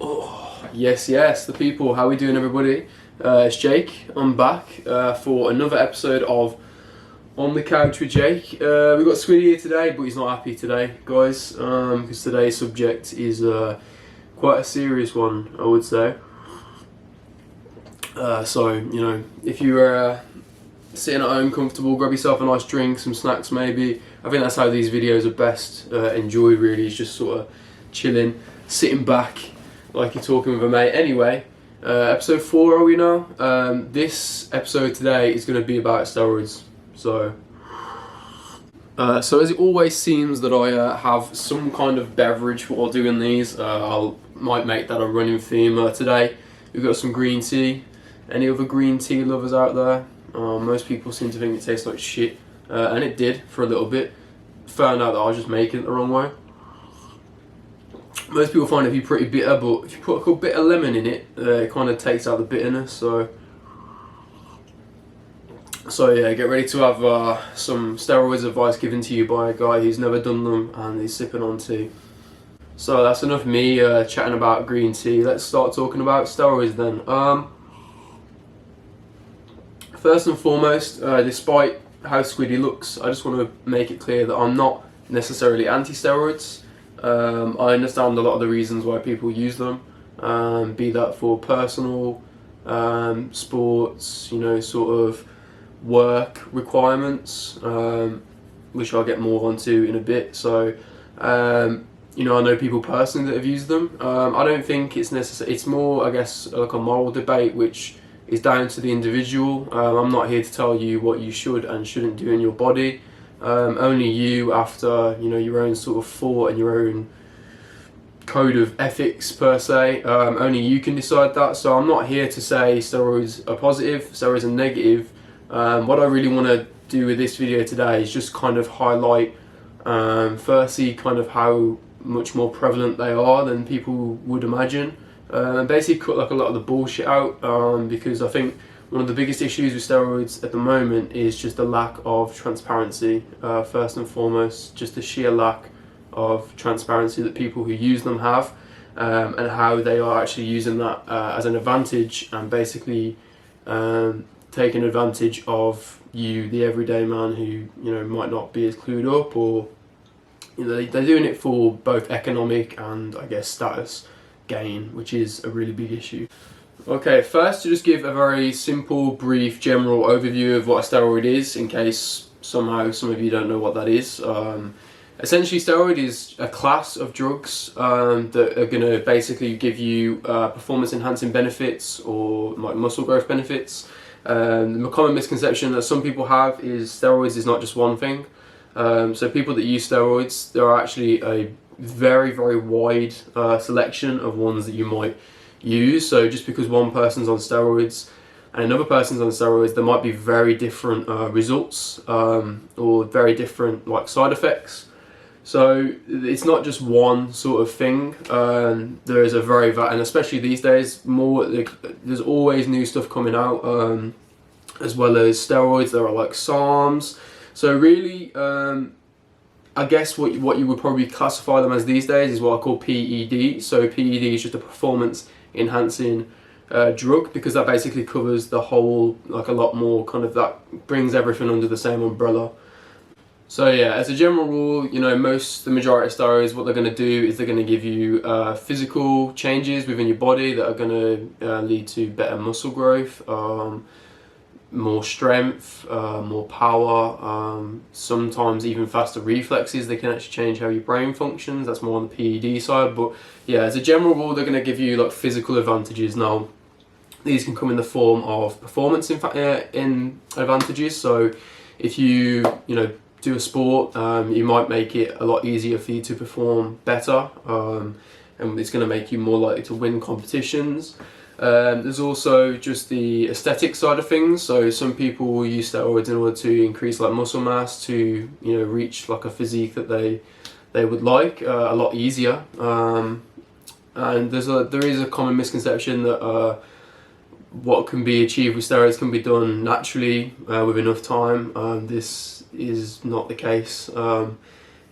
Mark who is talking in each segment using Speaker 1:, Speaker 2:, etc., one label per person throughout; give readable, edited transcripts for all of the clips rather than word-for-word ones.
Speaker 1: Oh, yes, the people. How we doing, everybody? It's Jake. I'm back for another episode of On the Couch with Jake. We've got Squiddy here today, but he's not happy today, guys, because today's subject is quite a serious one, I would say. So, you know, if you are sitting at home comfortable, grab yourself a nice drink, some snacks maybe. I think that's how these videos are best enjoyed, really, is just sort of chilling, sitting back, like you're talking with a mate. Anyway, episode 4 are we now? This episode today is going to be about steroids. So as it always seems that I have some kind of beverage while doing these. Might make that a running theme. Today we've got some green tea. Any other green tea lovers out there? Most people seem to think it tastes like shit, and it did for a little bit. Found out that I was just making it the wrong way. Most people find it to be pretty bitter, but if you put a bit of lemon in it, it kind of takes out the bitterness. So yeah, get ready to have some steroids advice given to you by a guy who's never done them and he's sipping on tea. So that's enough me chatting about green tea. Let's start talking about steroids then. First and foremost, despite how Squiddy looks, I just want to make it clear that I'm not necessarily anti-steroids. I understand a lot of the reasons why people use them, be that for personal, sports, you know, sort of work requirements, which I'll get more onto in a bit. So, you know, I know people personally that have used them. I don't think it's necessary. It's more, I guess, like a moral debate, which is down to the individual. I'm not here to tell you what you should and shouldn't do in your body. Only you, after you know your own sort of thought and your own code of ethics per se, only you can decide that. So I'm not here to say steroids are positive, steroids are negative. What I really want to do with this video today is just kind of highlight, firstly, kind of how much more prevalent they are than people would imagine. And basically cut like a lot of the bullshit out, because I think one of the biggest issues with steroids at the moment is just the lack of transparency. First and foremost, just the sheer lack of transparency that people who use them have, and how they are actually using that as an advantage and basically taking advantage of you, the everyday man who, you know, might not be as clued up, or you know, they're doing it for both economic and I guess status gain, which is a really big issue. Okay, first to just give a very simple, brief, general overview of what a steroid is, in case somehow some of you don't know what that is. Essentially, steroid is a class of drugs that are going to basically give you performance-enhancing benefits or like muscle growth benefits. The common misconception that some people have is steroids is not just one thing. So people that use steroids, there are actually a very, very wide selection of ones that you might use. So just because one person's on steroids and another person's on steroids, there might be very different results, or very different like side effects. So it's not just one sort of thing. There is a and especially these days, there's always new stuff coming out, as well as steroids. There are like SARMs. So really, I guess what you would probably classify them as these days is what I call PED. So PED is just a performance enhancing drug, because that basically covers the whole, like a lot more, kind of that brings everything under the same umbrella. So yeah, as a general rule, you know, the majority of steroids, what they're going to do is they're going to give you physical changes within your body that are going to lead to better muscle growth, more strength, more power, sometimes even faster reflexes. They can actually change how your brain functions. That's more on the PED side. But yeah, as a general rule, they're going to give you like physical advantages. Now, these can come in the form of performance in advantages. So if you know, do a sport, you might make it a lot easier for you to perform better, and it's going to make you more likely to win competitions. There's also just the aesthetic side of things. So some people will use steroids in order to increase like muscle mass, to, you know, reach like a physique that they would like a lot easier. And there is a common misconception that what can be achieved with steroids can be done naturally with enough time. This is not the case.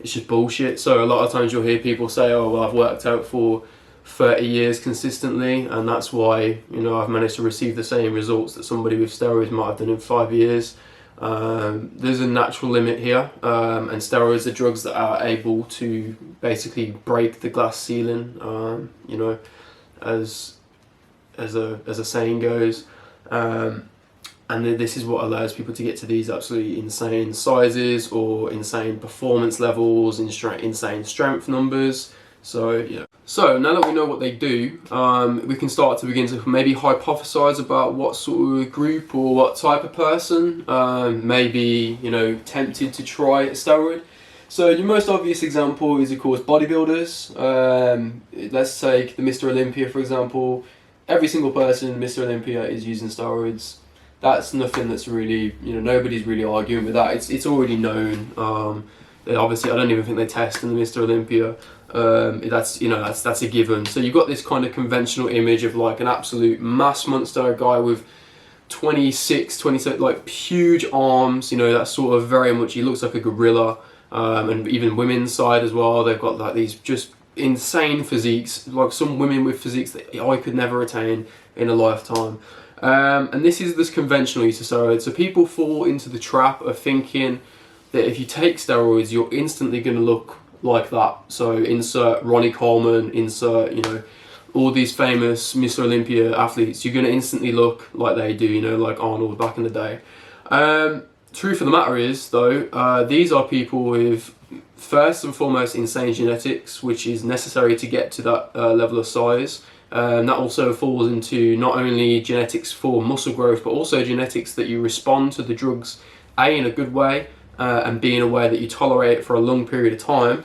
Speaker 1: It's just bullshit. So a lot of times you'll hear people say, oh well, I've worked out for 30 years consistently, and that's why, you know, I've managed to receive the same results that somebody with steroids might have done in 5 years. There's a natural limit here, and steroids are drugs that are able to basically break the glass ceiling, you know, as a saying goes, and this is what allows people to get to these absolutely insane sizes or insane performance levels, insane strength numbers. So yeah. So now that we know what they do, we can start to begin to maybe hypothesize about what sort of group or what type of person may be, you know, tempted to try a steroid. So the most obvious example is, of course, bodybuilders. Let's take the Mr. Olympia, for example. Every single person in Mr. Olympia is using steroids. That's nothing that's really, you know, nobody's really arguing with that. It's already known. Obviously, I don't even think they test in the Mr. Olympia. That's, you know, that's a given. So you've got this kind of conventional image of like an absolute mass monster, a guy with 27, like huge arms. You know, that's sort of very much, he looks like a gorilla. And even women's side as well, they've got like these just insane physiques, like some women with physiques that I could never attain in a lifetime. And this is this conventional use of steroids. So people fall into the trap of thinking that if you take steroids, you're instantly going to look like that. So insert Ronnie Coleman, insert, you know, all these famous Mr. Olympia athletes. You're going to instantly look like they do, you know, like Arnold back in the day. Truth of the matter is, though, these are people with, first and foremost, insane genetics, which is necessary to get to that level of size. That also falls into not only genetics for muscle growth, but also genetics that you respond to the drugs, A, in a good way, and B, in a way that you tolerate it for a long period of time.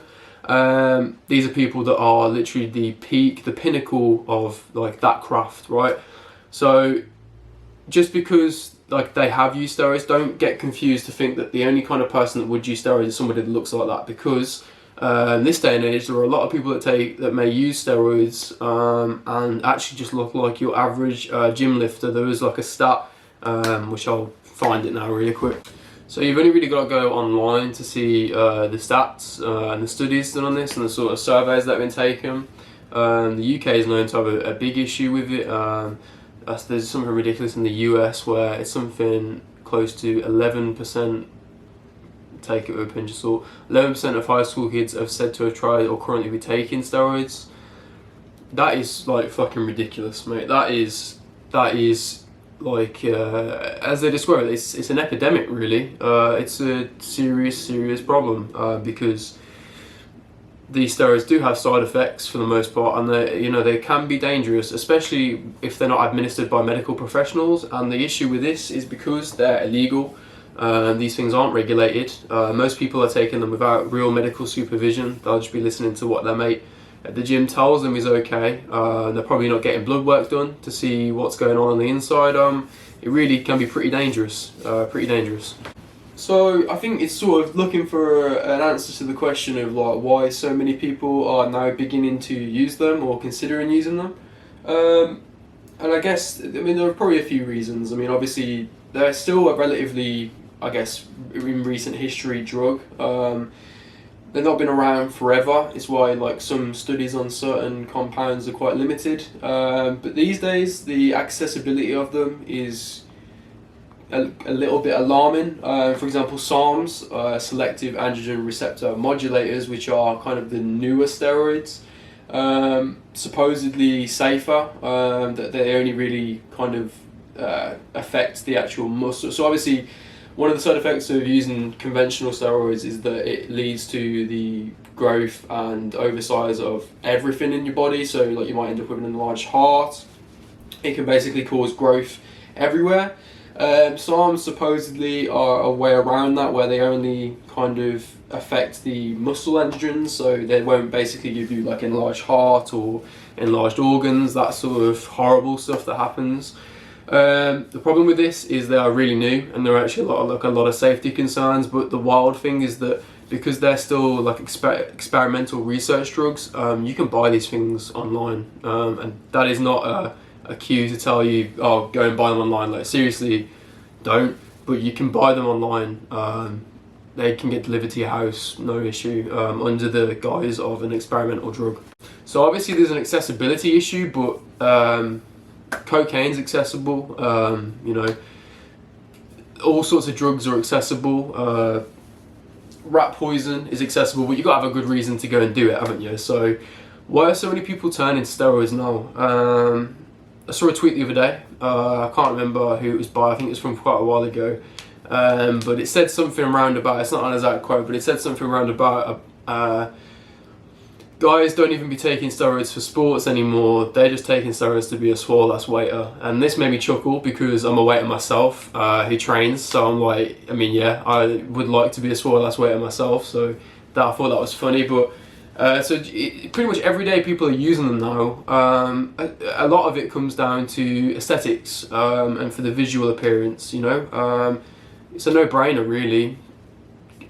Speaker 1: These are people that are literally the peak, the pinnacle of like that craft, right? So just because like they have used steroids, don't get confused to think that the only kind of person that would use steroids is somebody that looks like that, because in this day and age there are a lot of people that may use steroids and actually just look like your average gym lifter. There was like a stat, which I'll find it now really quick. So you've only really got to go online to see the stats and the studies done on this and the sort of surveys that have been taken. The UK is known to have a big issue with it. There's something ridiculous in the US where it's something close to 11%, take it with a pinch of salt, 11% of high school kids have said to have tried or currently be taking steroids. That is like fucking ridiculous, mate. That is like, as they describe it, it's an epidemic, really. It's a serious problem, because these steroids do have side effects for the most part, and they can be dangerous, especially if they're not administered by medical professionals. And the issue with this is because they're illegal, these things aren't regulated. Most people are taking them without real medical supervision. They'll just be listening to what their mate at the gym tells them is okay. They're probably not getting blood work done to see what's going on the inside. It really can be pretty dangerous, So I think it's sort of looking for an answer to the question of like why so many people are now beginning to use them or considering using them. And I guess, I mean, there are probably a few reasons. I mean, obviously they're still a relatively, I guess, in recent history drug. They've not been around forever. It's why like some studies on certain compounds are quite limited. But these days the accessibility of them is a little bit alarming. For example, SARMs, selective androgen receptor modulators, which are kind of the newer steroids, supposedly safer, that they only really kind of affect the actual muscle. So obviously one of the side effects of using conventional steroids is that it leads to the growth and oversize of everything in your body. So like you might end up with an enlarged heart. It can basically cause growth everywhere. SARMs supposedly are a way around that, where they only kind of affect the muscle androgens, so they won't basically give you like enlarged heart or enlarged organs, that sort of horrible stuff that happens. The problem with this is they are really new, and there are actually a lot of safety concerns. But the wild thing is that because they're still like experimental research drugs, you can buy these things online, and that is not a cue to tell you, oh, go and buy them online. Like seriously, don't. But you can buy them online. They can get delivered to your house, no issue, under the guise of an experimental drug. So obviously there's an accessibility issue, but cocaine's accessible. You know, all sorts of drugs are accessible. Rat poison is accessible, but you've got to have a good reason to go and do it, haven't you? So why are so many people turning to steroids now? I saw a tweet the other day. I can't remember who it was by. I think it was from quite a while ago. But it said something around about, it's not an exact quote, but it said something around about guys don't even be taking steroids for sports anymore. They're just taking steroids to be a swole ass waiter. And this made me chuckle because I'm a waiter myself who trains. So I'm like, I mean, yeah, I would like to be a swole ass waiter myself. So I thought that was funny. But pretty much every day people are using them now. A lot of it comes down to aesthetics and for the visual appearance, you know. It's a no-brainer really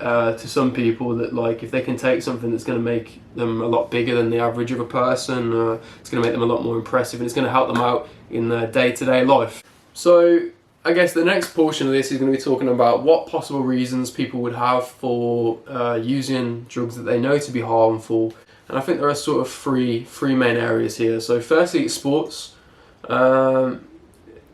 Speaker 1: to some people that, like, if they can take something that's going to make them a lot bigger than the average of a person, it's going to make them a lot more impressive, and it's going to help them out in their day-to-day life. So I guess the next portion of this is going to be talking about what possible reasons people would have for using drugs that they know to be harmful. And I think there are sort of three main areas here. So firstly, it's sports. The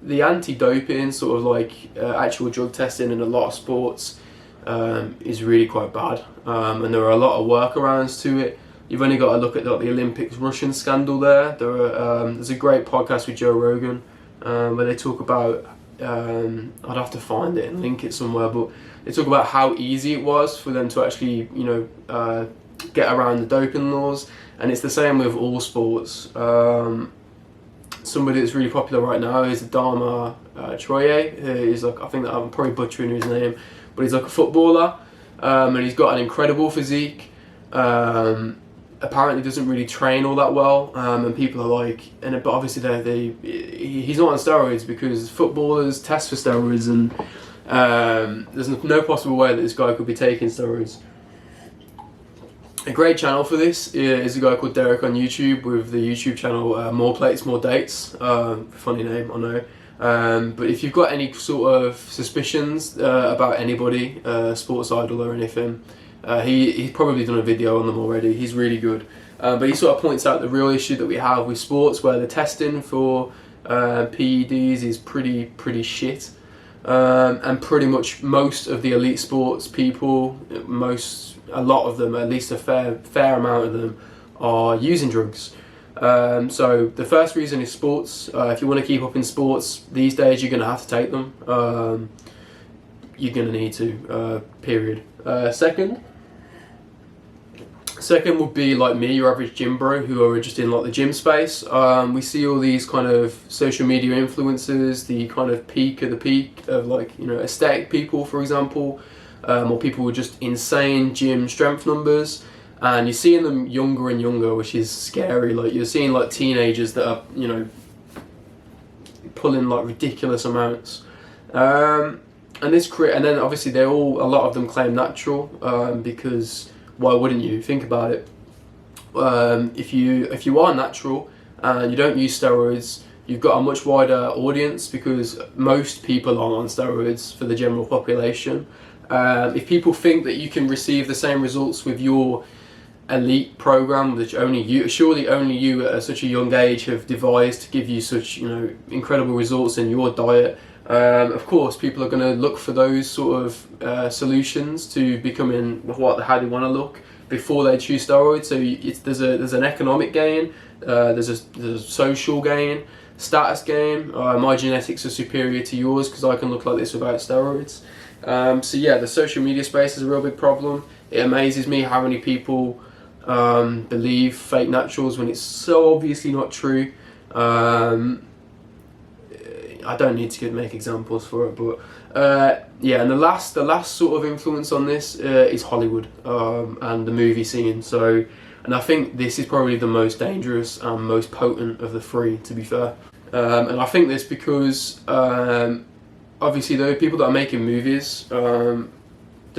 Speaker 1: anti-doping, sort of like actual drug testing in a lot of sports is really quite bad. And there are a lot of workarounds to it. You've only got to look at like, the Olympics Russian scandal there. There's a great podcast with Joe Rogan where they talk about, I'd have to find it and link it somewhere, but they talk about how easy it was for them to actually, you know, get around the doping laws. And it's the same with all sports. Somebody that's really popular right now is Dharma Troye. He's like, I think that I'm probably butchering his name, but he's like a footballer, and he's got an incredible physique. Apparently doesn't really train all that well, and people are like, but obviously he's not on steroids because footballers test for steroids, and there's no possible way that this guy could be taking steroids. A great channel for this is a guy called Derek on YouTube with the YouTube channel More Plates, More Dates. Funny name, I know. But if you've got any sort of suspicions about anybody, sports idol or anything, he's probably done a video on them already. He's really good. But he sort of points out the real issue that we have with sports, where the testing for PEDs is pretty shit. And pretty much most of the elite sports people, a lot of them, at least a fair amount of them, are using drugs. So the first reason is sports. If you want to keep up in sports these days, you're going to have to take them. You're going to need to, period. Second would be like me, your average gym bro, who are just in like the gym space. We see all these kind of social media influencers, the kind of peak of the peak of, like, you know, aesthetic people, for example, or people with just insane gym strength numbers, and you're seeing them younger and younger, which is scary. Like, you're seeing like teenagers that are, you know, pulling like ridiculous amounts, and then obviously a lot of them claim natural, because why wouldn't you? Think about it. If you are natural and you don't use steroids, you've got a much wider audience because most people are on steroids for the general population. If people think that you can receive the same results with your elite program, which surely only you at such a young age have devised to give you such, you know, incredible results in your diet. Of course, people are going to look for those sort of solutions to becoming how they want to look before they choose steroids. So there's an economic gain, there's a social gain, status gain. My genetics are superior to yours because I can look like this without steroids. So yeah, the social media space is a real big problem. It amazes me how many people believe fake naturals when it's so obviously not true. I don't need to make examples for it, but yeah. And the last sort of influence on this is Hollywood and the movie scene. So, and I think this is probably the most dangerous and most potent of the three, to be fair. And I think this because obviously the people that are making movies, the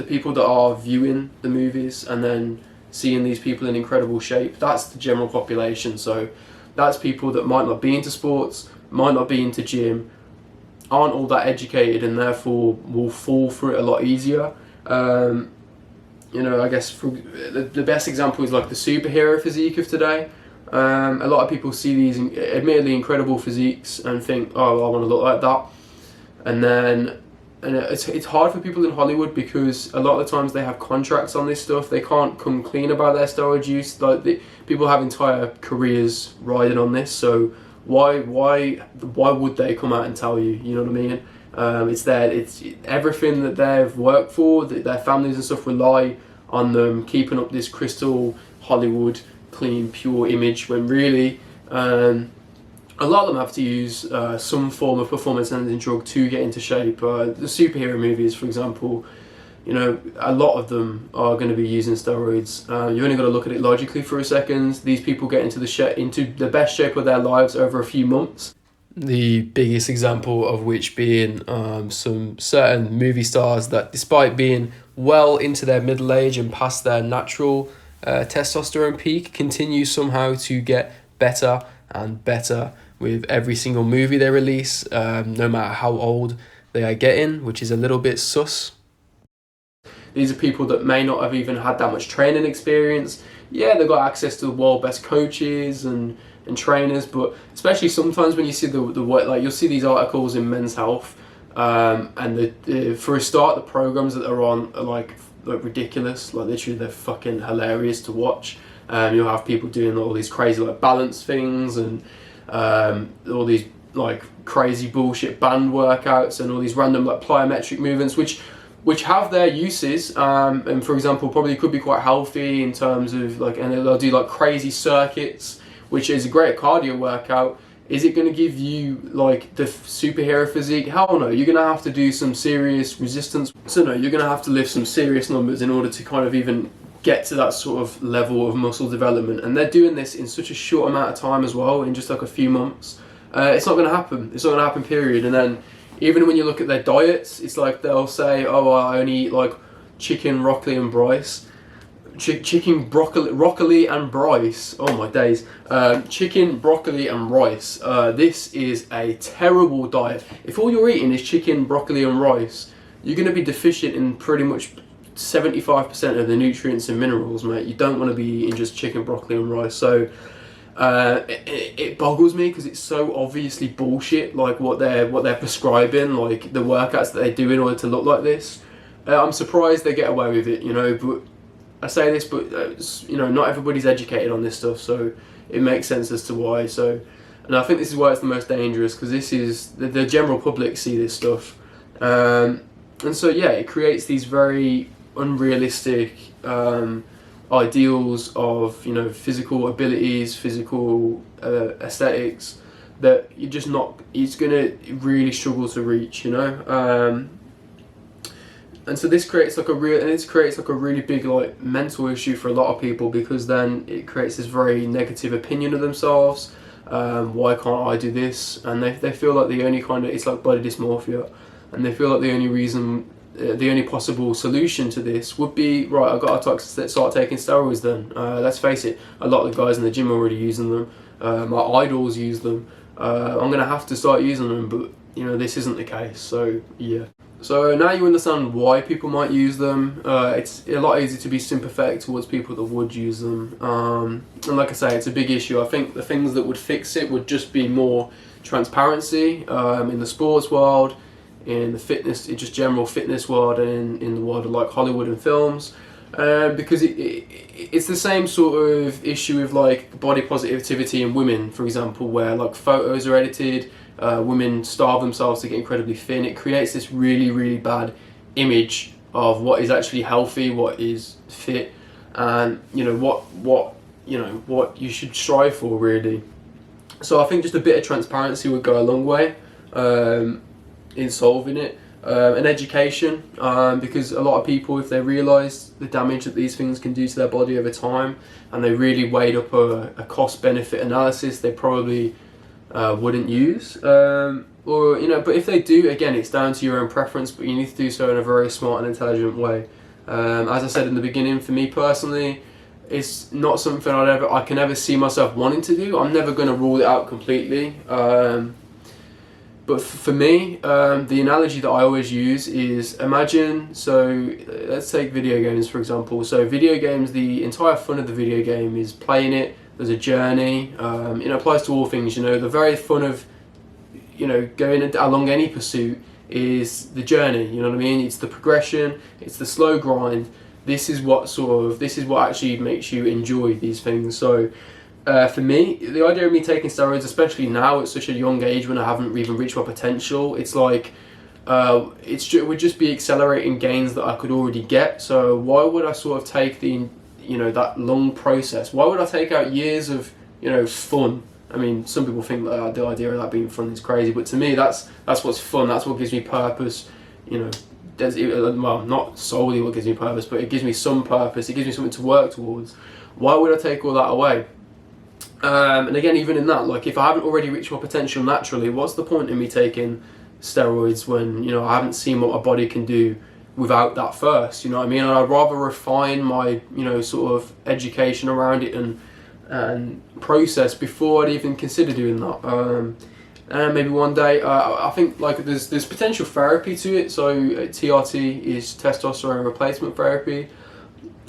Speaker 1: people that are viewing the movies and then seeing these people in incredible shape, that's the general population. So that's people that might not be into sports, might not be into gym, aren't all that educated, and therefore will fall for it a lot easier. You know, I guess the best example is like the superhero physique of today. A lot of people see these admittedly incredible physiques and think, oh, I want to look like that. And it's hard for people in Hollywood because a lot of the times they have contracts on this stuff. They can't come clean about their steroid use. Like people have entire careers riding on this. So why would they come out and tell you? You know what I mean? It's everything that they've worked for. Their families and stuff rely on them keeping up this crystal Hollywood clean, pure image. When really, a lot of them have to use some form of performance-enhancing drug to get into shape. The superhero movies, for example, you know, a lot of them are going to be using steroids. You only got to look at it logically for a second. These people get into the best shape of their lives over a few months. The biggest example of which being some certain movie stars that, despite being well into their middle age and past their natural testosterone peak, continue somehow to get better and better with every single movie they release, no matter how old they are getting, which is a little bit sus. These are people that may not have even had that much training experience. Yeah, they've got access to the world best coaches and trainers, but especially sometimes when you see like you'll see these articles in Men's Health, and for a start, the programs that they're on are like ridiculous. Like literally, they're fucking hilarious to watch. You'll have people doing all these crazy like balance things and all these like crazy bullshit band workouts and all these random like plyometric movements, which have their uses, and for example probably could be quite healthy in terms of like, and they'll do like crazy circuits, which is a great cardio workout. Is it going to give you like the superhero physique? Hell no. You're going to have to do some serious resistance. So no, you're going to have to lift some serious numbers in order to kind of even get to that sort of level of muscle development. And they're doing this in such a short amount of time as well, in just like a few months. It's not going to happen. It's not going to happen, period. And then even when you look at their diets, it's like they'll say, oh, I only eat like chicken, broccoli and rice. Chicken, broccoli and rice. Oh my days. Chicken, broccoli and rice. This is a terrible diet. If all you're eating is chicken, broccoli and rice, you're going to be deficient in pretty much 75% of the nutrients and minerals, mate. You don't want to be eating just chicken, broccoli and rice. So it boggles me because it's so obviously bullshit, like what they're prescribing, like the workouts that they do in order to look like this. I'm surprised they get away with it, you know, but I say this, but you know, not everybody's educated on this stuff, so it makes sense as to why. So, and I think this is why it's the most dangerous, because this is the general public see this stuff, and so yeah, it creates these very unrealistic ideals of, you know, physical abilities, physical aesthetics that you're just not. It's gonna really struggle to reach, you know. And so this creates like a really big like mental issue for a lot of people, because then it creates this very negative opinion of themselves. Why can't I do this? And they feel like the only kind of, it's like body dysmorphia, and they feel like the only reason, the only possible solution to this would be, right, I've got to start taking steroids then. Let's face it, a lot of the guys in the gym are already using them. My idols use them. I'm going to have to start using them, but you know, this isn't the case, so yeah. So now you understand why people might use them. It's a lot easier to be sympathetic towards people that would use them. And like I say, it's a big issue. I think the things that would fix it would just be more transparency in the sports world, in the fitness, just general fitness world, and in the world of like Hollywood and films. Because it's the same sort of issue with like body positivity in women, for example, where like photos are edited. Women starve themselves to get incredibly thin. It creates this really, really bad image of what is actually healthy, what is fit, and you know what you should strive for, really. So I think just a bit of transparency would go a long way in solving it, and education, because a lot of people, if they realise the damage that these things can do to their body over time, and they really weighed up a cost-benefit analysis, they probably wouldn't use, or you know, but if they do, again, it's down to your own preference, but you need to do so in a very smart and intelligent way. As I said in the beginning, for me personally, it's not something I can ever see myself wanting to do. I'm never going to rule it out completely, but for me, the analogy that I always use is, imagine, so let's take video games for example. So video games, the entire fun of the video game is playing it, there's a journey. It applies to all things. The very fun of going along any pursuit is the journey. You know what I mean? It's the progression. It's the slow grind. This is what actually makes you enjoy these things. So for me, the idea of me taking steroids, especially now at such a young age when I haven't even reached my potential, it's like it would just be accelerating gains that I could already get. So why would I sort of take that long process? Why would I take out years of fun? I mean, some people think that the idea of that being fun is crazy, but to me, that's what's fun. That's what gives me purpose. Well, not solely what gives me purpose, but it gives me some purpose. It gives me something to work towards. Why would I take all that away? And again, even in that, like if I haven't already reached my potential naturally, what's the point in me taking steroids when I haven't seen what my body can do without that first? You know what I mean? And I'd rather refine my sort of education around it and process before I'd even consider doing that. And maybe one day, I think like there's potential therapy to it. So TRT is testosterone replacement therapy.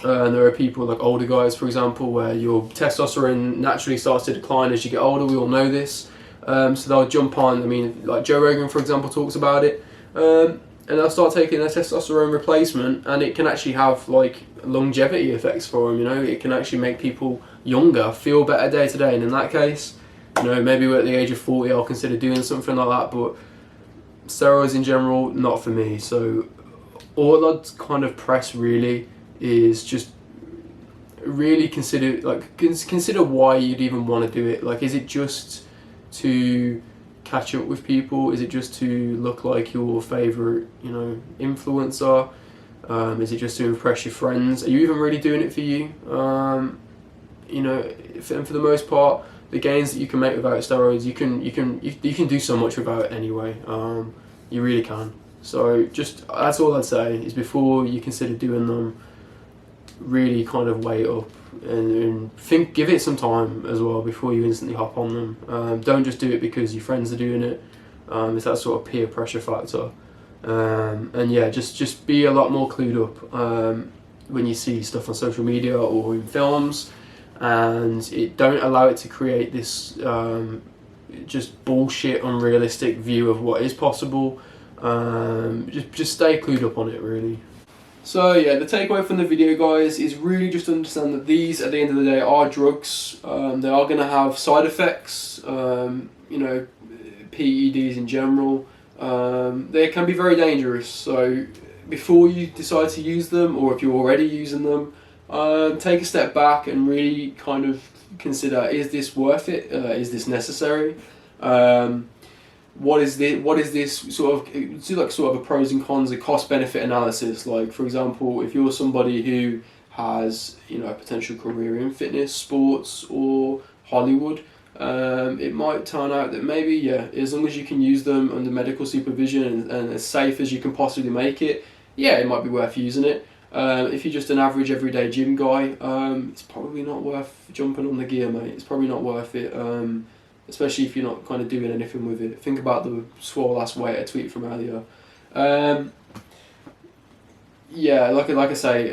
Speaker 1: And there are people like older guys, for example, where your testosterone naturally starts to decline as you get older. We all know this. So they'll jump on. I mean, like Joe Rogan, for example, talks about it. And they'll start taking their testosterone replacement, and it can actually have like longevity effects for them. It can actually make people younger, feel better day to day. And in that case, maybe at the age of 40 I'll consider doing something like that, but steroids in general, not for me. So all I'd kind of press really is just really consider why you'd even want to do it. Like, is it just to catch up with people? Is it just to look like your favourite influencer? Is it just to impress your friends? Are you even really doing it for you? And for the most part, the gains that you can make without steroids, you can do so much without it anyway. You really can. So that's all I'd say is before you consider doing them, really kind of weigh up and give it some time as well before you instantly hop on them. Don't just do it because your friends are doing it. It's that sort of peer pressure factor. And yeah, just be a lot more clued up when you see stuff on social media or in films. And don't allow it to create this just bullshit, unrealistic view of what is possible. Just stay clued up on it, really. So yeah, the takeaway from the video, guys, is really just understand that these, at the end of the day, are drugs. They are going to have side effects. PEDs in general. They can be very dangerous. So before you decide to use them, or if you're already using them, take a step back and really kind of consider, is this worth it? Is this necessary? What is this sort of, do like sort of a pros and cons, a cost benefit analysis. Like, for example, if you're somebody who has a potential career in fitness, sports, or Hollywood, it might turn out that maybe, as long as you can use them under medical supervision and as safe as you can possibly make it, it might be worth using it. If you're just an average everyday gym guy, it's probably not worth jumping on the gear, mate. It's probably not worth it, especially if you're not kind of doing anything with it. Think about the swole ass weight I tweet from earlier. Like I say,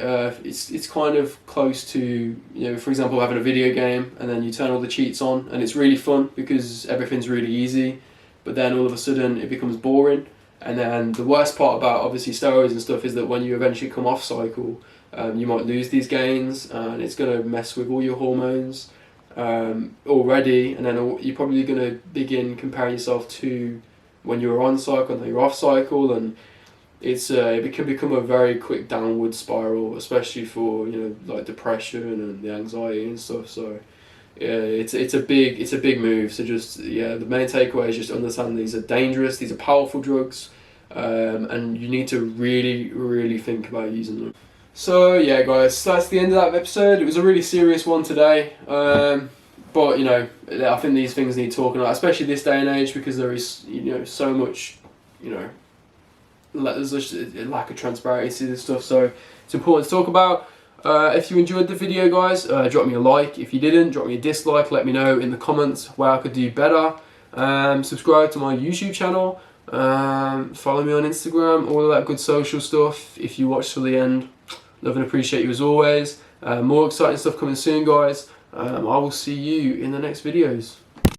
Speaker 1: it's kind of close to, for example, having a video game and then you turn all the cheats on and it's really fun because everything's really easy, but then all of a sudden it becomes boring. And then the worst part about obviously steroids and stuff is that when you eventually come off cycle, you might lose these gains and it's going to mess with all your hormones already, and then you're probably going to begin comparing yourself to when you were on cycle and then you're off cycle, and it can become a very quick downward spiral, especially for like depression and the anxiety and stuff. So it's a big move. So just the main takeaway is just understand these are dangerous, these are powerful drugs, and you need to really think about using them. So yeah, guys, that's the end of that episode. It was a really serious one today, but I think these things need talking about, especially this day and age, because there is so much there's just a lack of transparency and stuff. So it's important to talk about. If you enjoyed the video, guys, drop me a like. If you didn't, drop me a dislike. Let me know in the comments where I could do better. Subscribe to my YouTube channel. Follow me on Instagram. All of that good social stuff. If you watch till the end, love and appreciate you as always. More exciting stuff coming soon, guys. I will see you in the next videos.